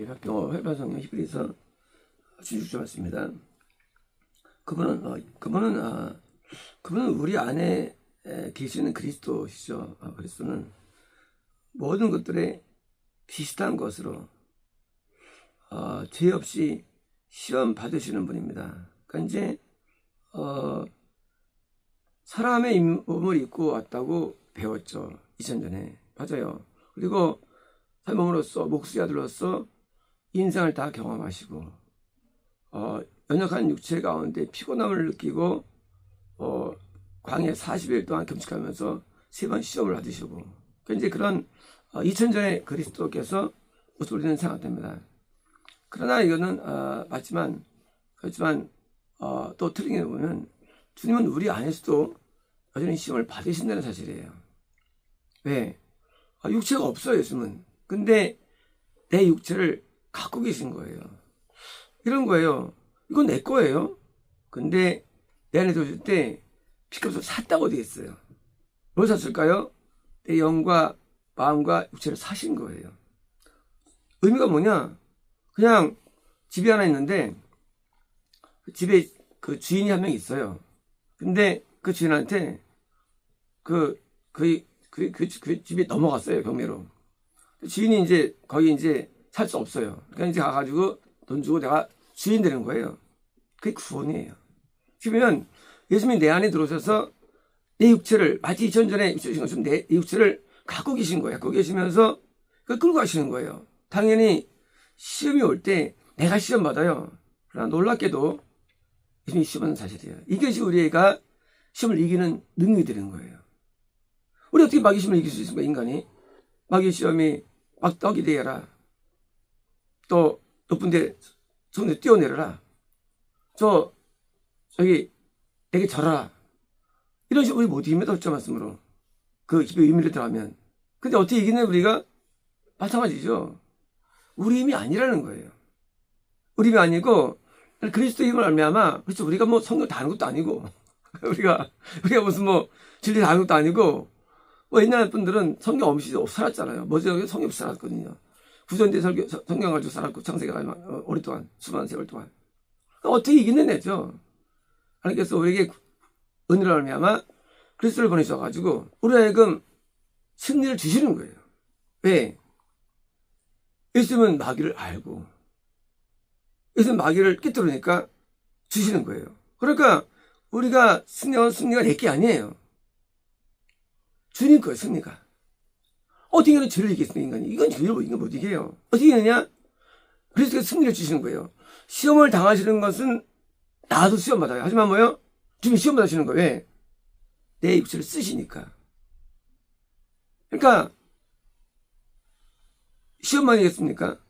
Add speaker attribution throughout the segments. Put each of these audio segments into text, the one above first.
Speaker 1: 박경호 회화성령 히브리서 16절 말씀입니다. 그분은 우리 안에 계시는 그리스도시죠. 그리스도는 모든 것들에 비슷한 것으로 죄 없이 시험 받으시는 분입니다. 그러니까 이제 사람의 몸을 입고 왔다고 배웠죠. 2000전에. 맞아요. 그리고 삶으로서 목수의 아들로서 인생을 다 경험하시고 연약한 육체 가운데 피곤함을 느끼고 광야 40일 동안 금식하면서 3번 시험을 받으시고 이제 그런 2000전의 그리스도께서 모습을 우리는 생각됩니다. 그러나 이거는 맞지만 그렇지만 또 틀린 게 보면 주님은 우리 안에서도 여전히 시험을 받으신다는 사실이에요. 왜? 육체가 없어요, 예수님은. 근데 내 육체를 갖고 계신 거예요. 이런 거예요. 이건 내 거예요. 근데 내 안에 들어줄 때 피값으로 샀다고 되어 있어요. 뭘 샀을까요? 내 영과 마음과 육체를 사신 거예요. 의미가 뭐냐? 그냥 집이 하나 있는데 집에 그 주인이 한 명 있어요. 근데 그 주인한테 그 집에 넘어갔어요, 경매로. 주인이 이제 거기 이제 살 수 없어요. 그러니까 이제 가가지고 돈 주고 내가 주인 되는 거예요. 그게 구원이에요. 그러면 예수님이 내 안에 들어오셔서 내 육체를 마치 2000전에 주신 것처럼 내 육체를 갖고 계신 거예요. 갖고 계시면서 그걸 끌고 가시는 거예요. 당연히 시험이 올 때 내가 시험 받아요. 그러나 놀랍게도 예수님이 시험하는 사실이에요. 이것이 우리가 시험을 이기는 능력이 되는 거예요. 우리 어떻게 마귀 시험을 이길 수 있습니까, 인간이? 마귀 시험이 막 떡이 되어라. 또 높은 데 손에 뛰어내려라. 저기 내게 절하라. 이런 식으로 우리 못 이깁니다. 어쩌 말씀으로. 그 기도의 의미를 들어가면. 근데 어떻게 이기냐 우리가? 마찬가지죠. 우리 힘이 아니라는 거예요. 우리 힘이 아니고 그리스도의 힘을 알미암아. 그렇죠. 우리가 뭐 성경 다 아는 것도 아니고 우리가 무슨 뭐 진리 다 아는 것도 아니고 뭐 옛날 분들은 성경 없이 살았잖아요. 먼저 성경 없이 살았거든요. 구전대 성경 가지고 살았고 창세기가 오랫동안 수많은 세월 동안 어떻게 이기는 애죠. 하나님께서 우리에게 은혜를 알미암아 그리스도를 보내셔가지고 우리 하여금 승리를 주시는 거예요. 왜? 예수님은 마귀를 알고 예수님은 마귀를 꿰뚫으니까 주시는 거예요. 그러니까 우리가 승리가 내게 아니에요. 주님 거예요, 승리가. 어떻게 하면 죄를 이기겠습니까, 인간이? 이건 죄를 못 이겨요. 어떻게 이기느냐? 그리스도께서 승리를 주시는 거예요. 시험을 당하시는 것은 나도 시험 받아요. 하지만 뭐요? 주님이 시험 받으시는 거예요. 왜? 내 육체를 쓰시니까. 그러니까 시험만 이겠습니까?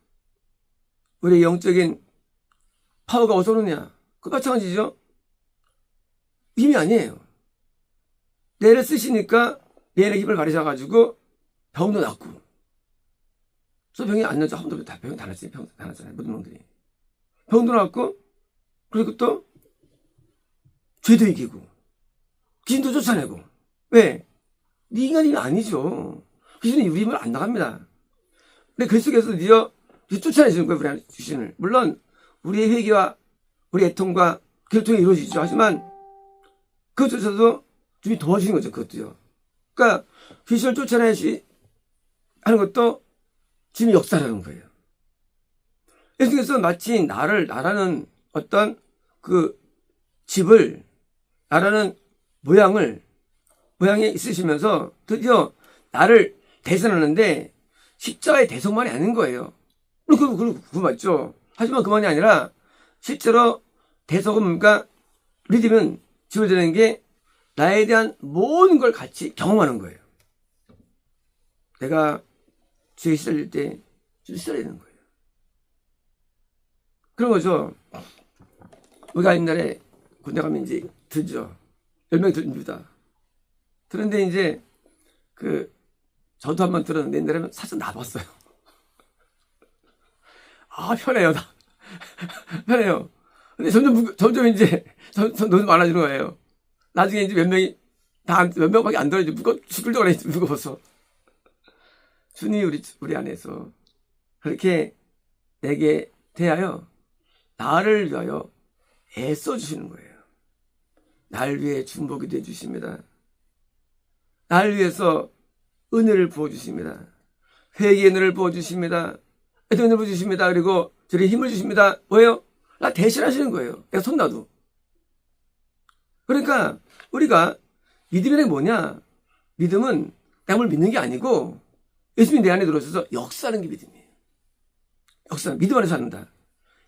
Speaker 1: 우리의 영적인 파워가 어디서 오느냐? 그 마찬가지죠. 힘이 아니에요. 내를 쓰시니까 내 안에 힘을 발휘셔가지고 병도 낫고. 저 병이 안 나죠. 한 번도 병이 다 났어요. 병 다 났잖아요. 모든 놈들이. 병도 낫고, 그리고 또 죄도 이기고, 귀신도 쫓아내고. 왜? 네 인간이 아니죠. 귀신은 우리 힘을 안 나갑니다. 근데 그리스도께서 드디어 쫓아내시는 거예요. 우리 귀신을. 물론 우리의 회개와 우리 애통과 결통이 이루어지죠. 하지만 그것조차도 주님이 도와주는 거죠. 그것도요. 그러니까 귀신을 쫓아내시 하는 것도 주님이 역사라는 거예요. 예수께서 마치 나라는 어떤 그 집을, 나라는 모양이 있으시면서 드디어 나를 대선하는데 십자가의 대성만이 아닌 거예요. 그거 맞죠? 하지만 그만이 아니라 실제로 대성은 뭔가 믿으면 지어지는 게 나에 대한 모든 걸 같이 경험하는 거예요. 내가 죄에 시달릴 때 시달리는 거예요. 그런 거죠. 우리가 옛날에 군대 가면 이제 들죠. 10명이 듭니다. 그런데 이제 저도 한번 들었는데 옛날에는 사실 나봤어요. 편해요. 편해요. 근데 점점 이제 너무 많아지는 거예요. 나중에 이제 몇 명밖에 안 들어, 이제 죽을 동안에 무거워서. 주님이 우리 안에서 그렇게 내게 대하여 나를 위하여 애써주시는 거예요. 날 위해 중보기도 해주십니다. 날 위해서 은혜를 부어주십니다. 회개의 은혜를 부어주십니다. 은혜를 부어주십니다. 그리고 저리 힘을 주십니다. 뭐예요? 나 대신하시는 거예요. 내가 손 놔도. 그러니까 우리가 믿음이란 게 뭐냐? 믿음은 남을 믿는 게 아니고 예수님이 내 안에 들어오셔서 역사하는 게 믿음이에요. 역사, 믿음 안에서 산다.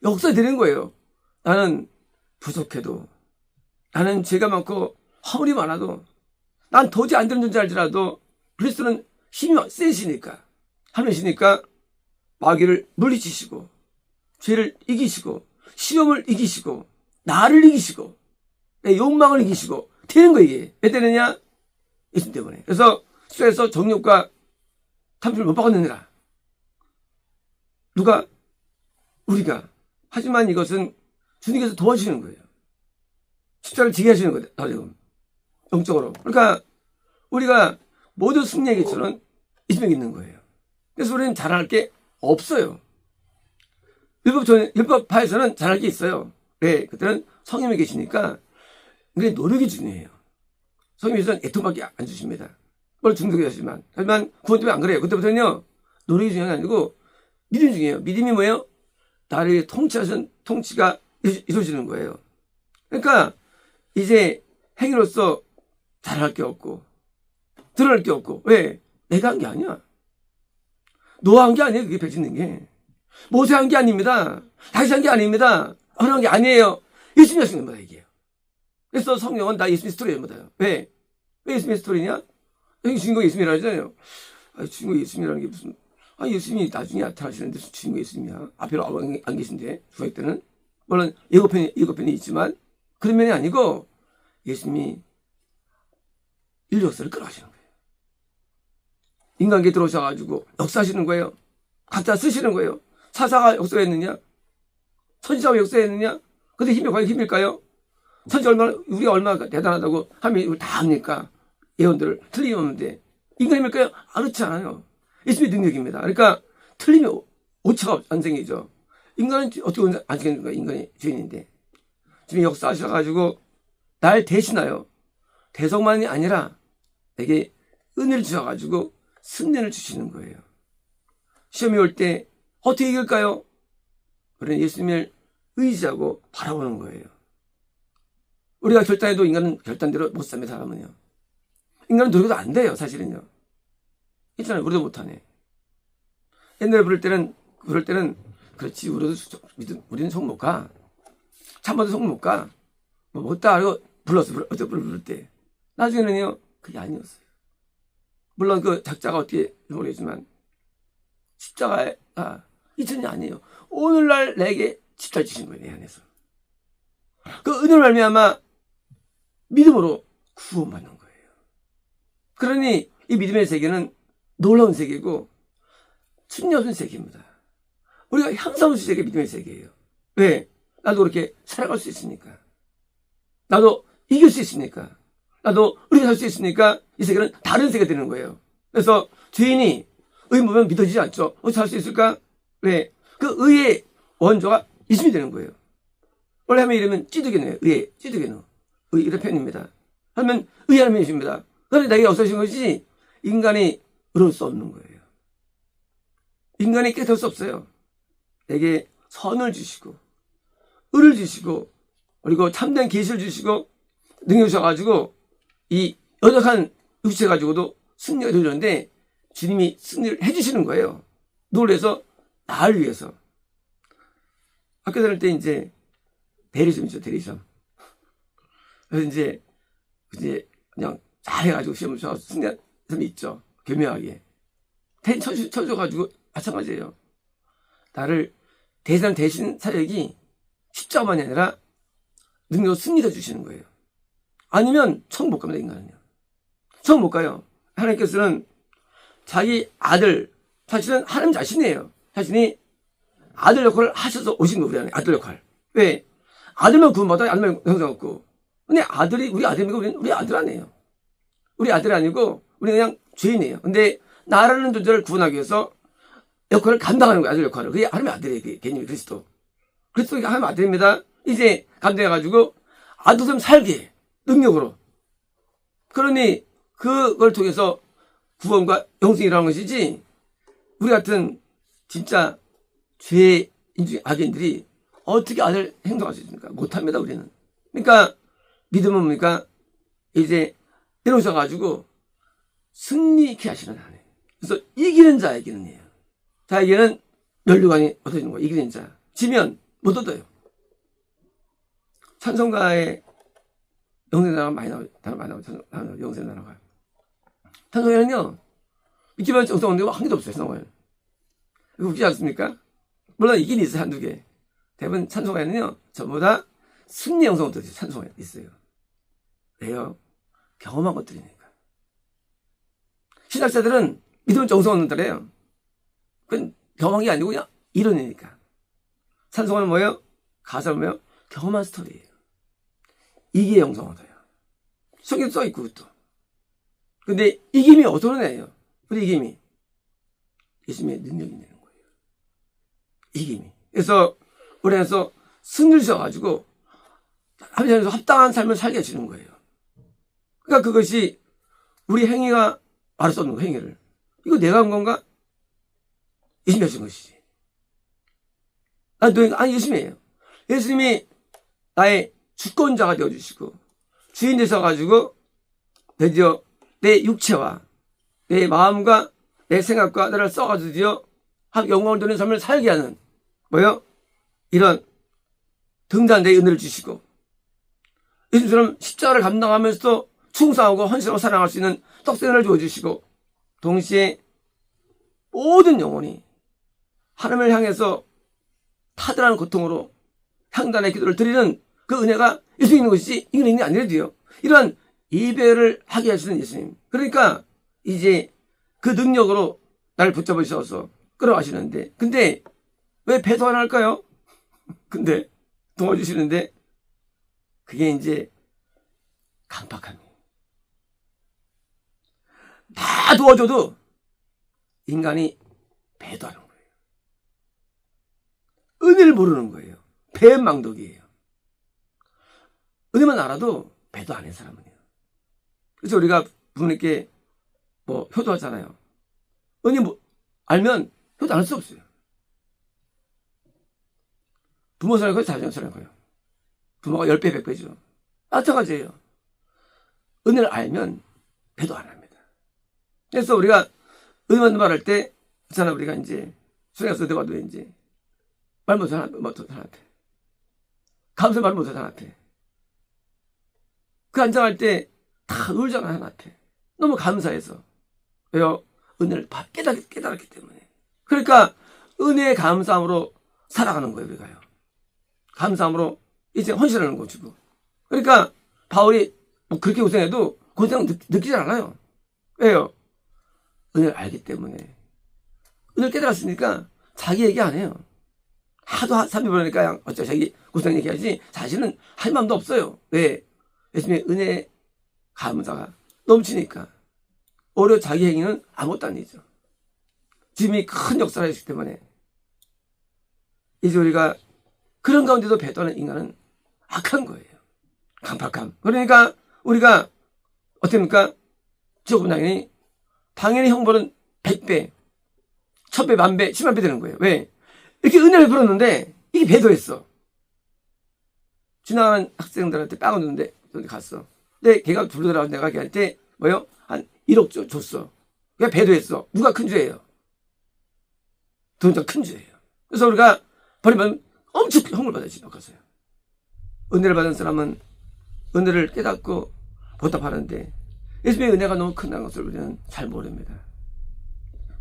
Speaker 1: 역사되는 거예요. 나는 부족해도, 나는 죄가 많고 허물이 많아도, 난 도저히 안 되는 존재 알지라도 그리스도는 힘이 세시니까, 하늘이시니까 마귀를 물리치시고 죄를 이기시고 시험을 이기시고 나를 이기시고 내 욕망을 이기시고 되는 거예요. 이게 왜 되느냐? 예수님 때문에. 그래서 수에서 정욕과 탐심을 못 박았느니라. 누가? 우리가. 하지만 이것은 주님께서 도와주시는 거예요. 십자가를 지게 하시는 거예요. 영적으로. 그러니까 우리가 모든 승리의 기초는 예수님에 있는 거예요. 그래서 우리는 잘할 게 없어요. 율법파에서는 잘할 게 있어요. 왜? 그때는 성령이 계시니까 우리의 노력이 중요해요. 성령께서는 애통밖에 안 주십니다. 물론 중독이 하지만. 하지만 구원 때문에 안 그래요. 그때부터는요, 노력이 중요한 게 아니고 믿음이 중요해요. 믿음이 뭐예요? 나를 통치하신 통치가 이루어지는 거예요. 그러니까 이제 행위로서 잘할 게 없고 드러날 게 없고. 왜? 내가 한 게 아니야. 노아 한 게 아니에요. 그게 빚는 게. 모세 한 게 아닙니다. 다윗 한 게 아닙니다. 어느 게 아니에요. 예수님이 하신 겁니다. 이게요. 그래서 성령은 다 예수님 스토리입니다. 왜? 왜 예수님의 스토리냐? 여기 주인공 예수님이라 하잖아요. 주인공 예수님이라는 게 무슨, 예수님이 나중에 나타나시는데 주인공 예수님이야. 앞에로 안 계신데, 구약 때는. 물론 예고편이 있지만, 그런 면이 아니고, 예수님이 인류 역사를 끌어가시는 거예요. 인간계 들어오셔가지고 역사하시는 거예요. 갖다 쓰시는 거예요. 사사가 역사했느냐? 선지자가 역사했느냐? 근데 힘이 과연 힘일까요? 우리가 얼마나 대단하다고 하면 이걸 다 합니까? 예언들을 틀림없는데. 인간 힘일까요? 그렇지 않아요. 예수님의 능력입니다. 그러니까 틀림이 오차가 안 생기죠. 인간은 어떻게 안 생기는가? 인간이 죄인인데. 지금 역사하셔가지고 날 대신하여 대성만이 아니라 내게 은혜를 주셔가지고 승리를 주시는 거예요. 시험이 올 때 어떻게 이길까요? 우리는 예수님을 의지하고 바라보는 거예요. 우리가 결단해도 인간은 결단대로 못 삽니다. 사람은요. 인간은 노력도 안 돼요. 사실은요. 있잖아요. 우리도 못하네. 옛날에 그럴 때는 그렇지. 우리는 속 못 가. 참아도 속 못 가. 못다 하고 부를 때. 나중에는요. 그게 아니었어요. 물론 그 작자가 어떻게 모르겠지만 십자가가 이천이 아니에요. 오늘날 내게 십자가 주신 거예요. 내 안에서. 그 은혜를 말미암아 믿음으로 구원받는 거예요. 그러니 이 믿음의 세계는 놀라운 세계고 순리없는 세계입니다. 우리가 향상 없는 세계 믿음의 세계예요. 왜? 나도 그렇게 살아갈 수 있으니까. 나도 이길 수 있으니까. 나도 의롭게 살 수 있으니까 이 세계는 다른 세계가 되는 거예요. 그래서 죄인이 의 보면 믿어지지 않죠. 어떻게 살 수 있을까? 왜? 그 의의 원조가 예수님이 되는 거예요. 원래 하면 이러면 찌두개노예요. 의의 찌두개노. 의 이런 편입니다. 하면 의하는 예수입니다. 그런데 내가 없어진 것이 인간이 의로울 수 없는 거예요. 인간이 깨달을 수 없어요. 내게 선을 주시고 의를 주시고 그리고 참된 계시를 주시고 능력 주셔가지고 이 연약한 육체 가지고도 승리가 되려는데 주님이 승리를 해주시는 거예요. 놀래서 나를 위해서. 학교 다닐 때 이제 대리점이죠. 대리점. 그래서 이제 그냥 잘해가지고 시험을 쳐서 승리한 사람이 있죠. 교묘하게. 쳐줘가지고 마찬가지예요. 나를 대신 사역이 십자가만이 아니라 능력으로 승리해 주시는 거예요. 아니면 천국 못 갑니다. 인간은요. 천국 못 가요. 하나님께서는 자기 아들, 사실은 하나님 자신이에요. 자신이 아들 역할을 하셔서 오신 거예요. 우리 안에 아들 역할. 왜? 아들만 구원받아야 아들만 영생 얻고. 근데 우리 아들이고 우리 아들 아니에요. 우리 아들이 아니고 우리 그냥 죄인이에요. 근데 나라는 존재를 구원하기 위해서 역할을 감당하는 거예요. 아들 역할을. 그게 하나님의 아들이에요. 그게 개념이 그리스도. 그리스도가 하나님의 아들입니다. 이제 감당해가지고 아들처럼 살게 해. 능력으로. 그러니 그걸 통해서 구원과 영생이라는 것이지, 우리 같은 진짜 죄 인중 악인들이 어떻게 아들 행동할 수 있습니까? 못합니다, 우리는. 그러니까 믿음은 뭡니까? 이제 내놓으셔가지고 승리케 하시는 하나님. 그래서 이기는 자에게는 해요. 자에게는 면류관이 얻어지는 거예요. 이기는 자. 지면 못 얻어요. 찬송가에 영생단어가 많이 나와요. 영생단어가. 찬송가는요, 믿기만 영생 없는 거 한 개도 없어요, 찬송가는. 이거 웃기지 않습니까? 물론 이긴 있어요, 한두 개. 대부분 찬송가에는요, 전부 다 승리 영성을 들으세요. 찬송가에 있어요. 왜요? 경험한 것들이니까. 신학자들은 믿음은 정성 없는 자래요. 그건 경험한 게 아니고 그냥 이론이니까. 찬송가는 뭐예요? 가사는 뭐예요? 경험한 스토리예요. 이게 영성 얻어요. 성경에 써있고, 또. 근데 이김이 어디서 오느냐예요? 우리 이김이. 예수님의 능력이 내는 거예요. 이김이. 그래서, 우리 안에서 승리를 주셔가지고, 하나님 안에서 합당한 삶을 살게 해주는 거예요. 그러니까 그것이 우리 행위가 말할 수 없는 거, 행위를. 이거 내가 한 건가? 예수님이 하신 것이지. 아니, 예수님이에요. 예수님이 나의 주권자가 되어주시고, 주인 되셔가지고, 드디어 내 육체와 내 마음과 내 생각과 나를 써가지고 드디어 영광을 돌리는 삶을 살게 하는, 뭐요? 이런 등단대의 은혜를 주시고, 예수님처럼 십자가를 감당하면서도 충성하고 헌신하고 사랑할 수 있는 떡새를 주어주시고, 동시에 모든 영혼이 하나님을 향해서 타들하는 고통으로 향단의 기도를 드리는 그 은혜가 예수님 있는 것이지, 이건 있는 게 아니라도요. 이러한 이별을 하게 하시는 예수님. 그러니까 이제 그 능력으로 나를 붙잡으셔서 끌어가시는데, 근데 왜 배도 안 할까요? 근데 도와주시는데, 그게 이제 강박함이에요. 다 도와줘도 인간이 배도하는 거예요. 은혜를 모르는 거예요. 배은망덕이에요. 은혜만 알아도 배도 안 한 사람은요. 그래서 우리가 부모님께 뭐 효도하잖아요. 은혜 알면 효도 안 할 수 없어요. 부모 사랑이 거의 자녀 사랑이 거예요. 부모가 10배, 100배죠. 마찬가지예요. 은혜를 알면 배도 안 합니다. 그래서 우리가 은혜만 말할 때, 그렇잖아, 우리가 이제 수행해서 어디 봐도 이제 말 못하는 사람한테, 감사 말 못하는 사람한테, 그 안장할 때 다 울잖아, 하나한테. 너무 감사해서. 왜요? 은혜를 깨달았기 때문에. 그러니까 은혜의 감사함으로 살아가는 거예요, 우리가요. 감사함으로 이제 헌신하는 거지고. 그러니까 바울이 뭐 그렇게 고생해도 고생 느끼지 않아요. 왜요? 은혜를 알기 때문에. 은혜를 깨달았으니까 자기 얘기 안 해요. 하도 삶이 보니까 어쩌 자기 고생 얘기하지 자신은 할 마음도 없어요. 왜? 예수님의 은혜 감사가 넘치니까. 오히려 자기 행위는 아무것도 아니죠. 주님이 큰 역사를 하셨기 때문에. 이제 우리가 그런 가운데도 배도하는 인간은 악한 거예요. 강팍함. 그러니까 우리가 어떻습니까? 지옥은 당연히 형벌은 100배, 1000배, 10,000배, 100,000배 되는 거예요. 왜? 이렇게 은혜를 풀었는데 이게 배도했어. 지나가는 학생들한테 빵을 줬는데 갔어. 근데 걔가 불러들어가서 내가 걔한테 뭐요? 한 1억 줬어. 걔가 배도했어. 누가 큰 죄예요? 돈이 큰 죄예요. 그래서 우리가 버리면 엄청 형을 받아야 지옥가서요. 은혜를 받은 사람은 은혜를 깨닫고 보답하는데, 예수님의 은혜가 너무 크다는 것을 우리는 잘 모릅니다.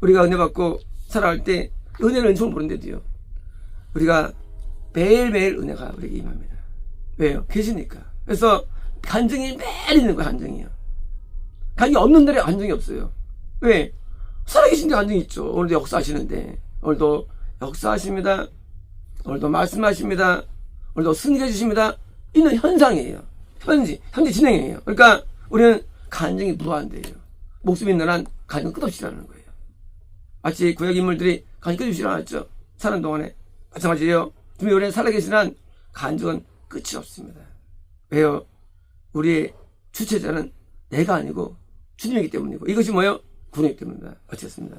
Speaker 1: 우리가 은혜 받고 살아갈 때 은혜를 은총을 모르는데도요, 우리가 매일매일 은혜가 우리에게 임합니다. 왜요? 계시니까. 그래서 간증이 매일 있는 거예요. 간증이요. 간증이 없는 날에 간증이 없어요. 왜? 살아계신데 간증이 있죠. 오늘도 역사하시는데, 오늘도 역사하십니다. 오늘도 말씀하십니다. 오늘도 승리해 주십니다. 있는 현상이에요. 현재 진행이에요. 그러니까 우리는 간증이 무한대예요. 목숨 있는 한 간증 끝없이 일하는 거예요. 마치 구약 인물들이 간증 끊어주시지 않았죠. 사는 동안에. 마찬가지예요. 주님이 우리 살아계신 한 간증은 끝이 없습니다. 왜요? 우리의 주체자는 내가 아니고 주님이기 때문이고, 이것이 뭐예요? 구원이기 때문입니다. 어쨌습니다.